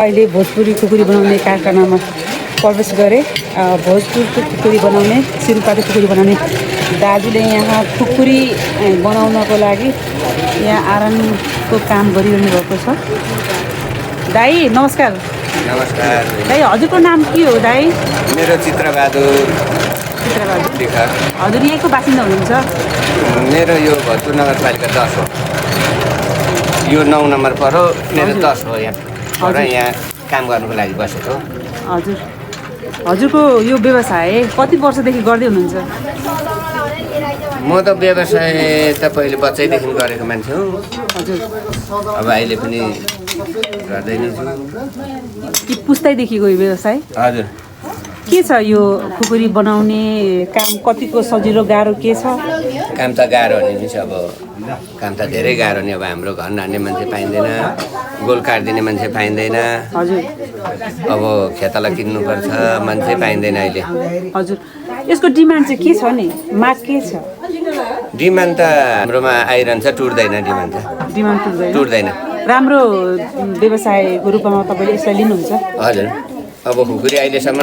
अहिले भोजपुरी खुकुरी बनाउने कारखानामा प्रवेश गरेँ। भोजपुरको खुकुरी बनाउने, सिरुपाको खुकुरी बनाउने दाजुले यहाँ खुकुरी बनाउनको लागि यहाँ आरनको काम गरिरहनु भएको छ। दाइ नमस्कार। नमस्कार दाइ, हजुरको नाम के हो दाइ? मेरो चित्रबहादुर शेखर। हजुर यहीँको बासिन्दा हुनुहुन्छ? मेरो यो भोजपुर नगरपालिका 10 हो। यो 9 नम्बर पर्यो, मेरो 10 हो। यहाँ काम गर्नुको लागि बसेको। हजुर, हजुरको यो व्यवसाय कति वर्षदेखि गर्दै हुनुहुन्छ? म त व्यवसाय त पहिले बच्चैदेखि गरेको मान्छे हो। हजुर, अब अहिले पनि गर्दै नै छु। कि पुस्ताइदेखिको यो व्यवसाय? हजुर। के छ यो खुकुरी बनाउने काम? कतिको सजिलो गाह्रो के छ? काम त गाह्रो नि अब काम त धेरै गाह्रो नि। अब हाम्रो घर नान्ने मान्छे पाइँदैन, गोल काटिदिने मान्छे पाइँदैन। हजुर। अब खेताला किन्नुपर्छ, मान्छे पाइँदैन अहिले। हजुर, यसको डिमान्ड चाहिँ के छ नि? माग के छ? डिमान्ड त हाम्रोमा आइरहन्छ, टुट्दैन डिमान्ड त। डिमान्ड टुट्दैन। राम्रो व्यवसायको रूपमा तपाईँले यसलाई लिनुहुन्छ? हजुर। अब खुकुरी अहिलेसम्म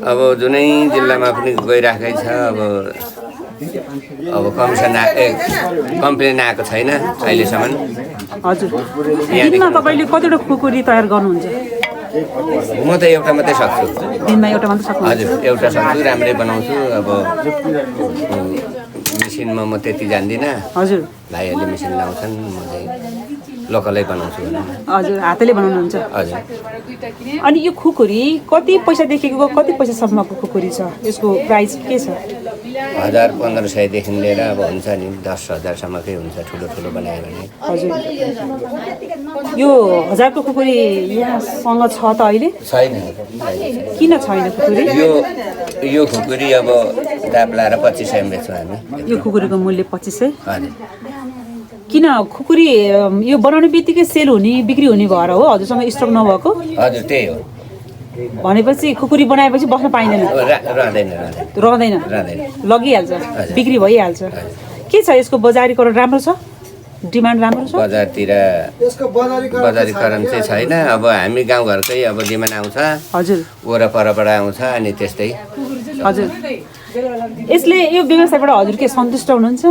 अब जुनै जिल्लामा पनि गइराखेकै छ। अब कम्प्लेन आएको छैन अहिलेसम्म। हजुर, दिनमा तपाईँले कतिवटा खुकुरी तयार गर्नुहुन्छ? म त एउटा मात्रै सक्छु। दिनमा एउटा मात्रै सक्नुहुन्छ? हजुर, एउटा सक्छु, राम्रै बनाउँछु। अब मेसिनमा म त्यति जान्दिनँ। हजुर, भाइहरूले मेसिन लाउँछन्, म चाहिँ लोकलै बनाउँछु। हजुर, हातले बनाउनुहुन्छ? हजुर। अनि यो खुकुरी कति पैसादेखिको कति पैसासम्मको खुकुरी छ? यसको प्राइस के छ? 1000-1500 लिएर अब हुन्छ नि 10,000सम्मकै हुन्छ, ठुलो बनायो भने। हजुर, यो 1000को खुकुरी यहाँसँग छ त अहिले? छैन। किन छैन खुकुरी? यो खुकुरी अब दाप लाएर 2500 बेच्छौँ हामी। यो खुकुरीको मूल्य 2500? हजुर। किन खुकुरी यो बनाउने बित्तिकै सेल हुने, बिक्री हुने भएर हो हजुरसँग स्टक नभएको? हजुर, त्यही हो। भनेपछि खुकुरी बनाएपछि बस्न पाइँदैन? रहँदैन, लगिहाल्छ, बिक्री भइहाल्छ। के छ यसको बजारीकरण राम्रो छ? डिमान्ड राम्रो छ? बजारतिर बजारीकरण चाहिँ छैन। अब हामी गाउँघरकै अब डिमान्ड आउँछ। हजुर। वरपरबाट आउँछ अनि त्यस्तै। हजुर, यसले यो व्यवसायबाट हजुर के सन्तुष्ट हुनुहुन्छ?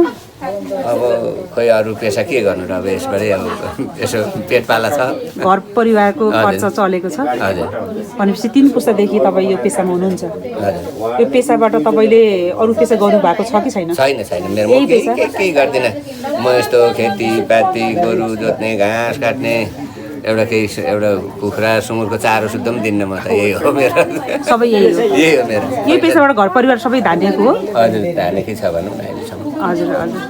अब खोइ अरू पेसा के गर्नु र, अब यसबाटै अब यसो पेट पाला छ, घर परिवारको खर्च चलेको छ। हजुर। भनेपछि 3 पुस्तादेखि तपाईँ यो पेसामा हुनुहुन्छ? हजुर। यो पेसाबाट तपाईँले अरू पेसा गर्नु भएको छ कि छैन? छैन। मेरो म केही गर्दिनँ। म यस्तो खेतीपाती, गोरु जोत्ने, घाँस काट्ने, एउटा कुखुरा सुँगुरको चारो सुद्धा पनि दिन्न। म त यही हो मेरो। सबै यही हो? यही हो मेरो। यही पेसाबाट घर परिवार सबै धानेको हो? हजुर, धानेकै छ भनौँ न अहिलेसम्म। हजुर, हजुर।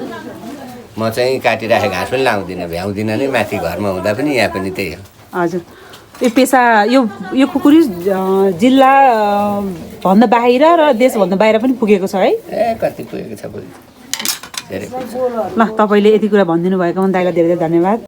म चाहिँ काटिराखेको घाँस पनि लाउँदिनँ, भ्याउँदिनँ नै। माथि घरमा हुँदा पनि यहाँ पनि त्यही हो। हजुर, यो पेसा यो खुकुरी जिल्ला भन्दा बाहिर र देशभन्दा बाहिर पनि पुगेको छ है? कति पुगेको छ, धेरै। ल, तपाईँले यति कुरा भनिदिनु भएकोमा दाइलाई धेरै धेरै धन्यवाद।